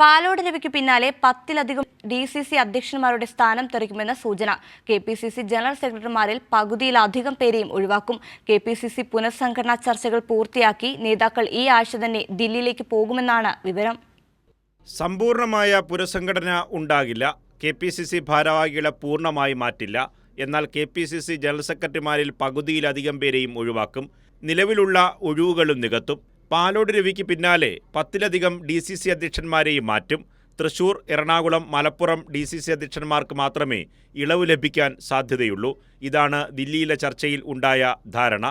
പാലോട് രവിക്ക് പിന്നാലെ 10-ലധികം DCC അധ്യക്ഷന്മാരുടെ സ്ഥാനം തെറിക്കുമെന്ന സൂചന. KPCC ജനറൽ സെക്രട്ടറിമാരിൽ പകുതിയിലധികം പേരെയും ഒഴിവാക്കും. KPCC പുനഃസംഘടനാ ചർച്ചകൾ പൂർത്തിയാക്കി നേതാക്കൾ ഈ ആഴ്ച തന്നെ ദില്ലിയിലേക്ക് പോകുമെന്നാണ് വിവരം. സമ്പൂർണമായ പുനഃസംഘടന ഉണ്ടാകില്ല. KPCC ഭാരവാഹികളെ പൂർണ്ണമായി മാറ്റില്ല. എന്നാൽ KPCC ജനറൽ സെക്രട്ടറിമാരിൽ പകുതിയിലധികം പേരെയും ഒഴിവാക്കും. നിലവിലുള്ള ഒഴിവുകളും നികത്തും. പാലോട് രവിക്ക് പിന്നാലെ 10-ലധികം DCC അധ്യക്ഷന്മാരെയും മാറ്റും. തൃശൂർ, എറണാകുളം, മലപ്പുറം DCC അധ്യക്ഷന്മാർക്ക് മാത്രമേ ഇളവ് ലഭിക്കാൻ സാധ്യതയുള്ളൂ. ഇതാണ് ദില്ലിയിലെ ചർച്ചയിൽ ഉണ്ടായ ധാരണ.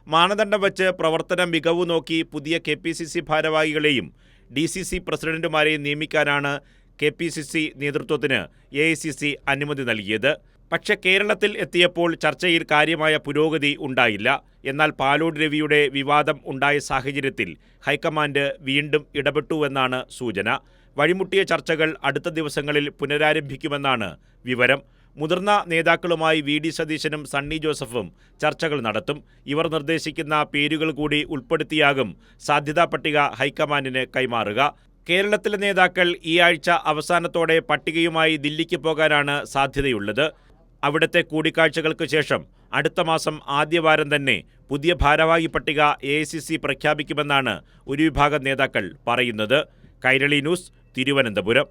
മാനദണ്ഡം വച്ച് പ്രവർത്തന മികവ് നോക്കി പുതിയ KPCC ഭാരവാഹികളെയും DCC പ്രസിഡന്റുമാരെയും നിയമിക്കാനാണ് KPCC നേതൃത്വത്തിന് AICC അനുമതി നൽകിയത്. പക്ഷേ കേരളത്തിൽ എത്തിയപ്പോൾ ചർച്ചയിൽ കാര്യമായ പുരോഗതി ഉണ്ടായില്ല. എന്നാൽ പാലോട് രവിയുടെ വിവാദം ഉണ്ടായ സാഹചര്യത്തിൽ ഹൈക്കമാൻഡ് വീണ്ടും ഇടപെട്ടുവെന്നാണ് സൂചന. വഴിമുട്ടിയ ചർച്ചകൾ അടുത്ത ദിവസങ്ങളിൽ പുനരാരംഭിക്കുമെന്നാണ് വിവരം. മുതിർന്ന നേതാക്കളുമായി VD സതീശനും സണ്ണി ജോസഫും ചർച്ചകൾ നടത്തും. ഇവർ നിർദ്ദേശിക്കുന്ന പേരുകൾ കൂടി ഉൾപ്പെടുത്തിയാകും സാധ്യതാ പട്ടിക ഹൈക്കമാൻഡിന് കൈമാറുക. കേരളത്തിലെ നേതാക്കൾ ഈ ആഴ്ച അവസാനത്തോടെ പട്ടികയുമായി ദില്ലിക്ക് പോകാനാണ് സാധ്യതയുള്ളത്. അവിടുത്തെ കൂടിക്കാഴ്ചകൾക്ക് ശേഷം അടുത്ത മാസം ആദ്യവാരം തന്നെ പുതിയ ഭാരവാഹി പട്ടിക AICC പ്രഖ്യാപിക്കുമെന്നാണ് ഒരു വിഭാഗം നേതാക്കൾ പറയുന്നത്. കൈരളി ന്യൂസ്, തിരുവനന്തപുരം.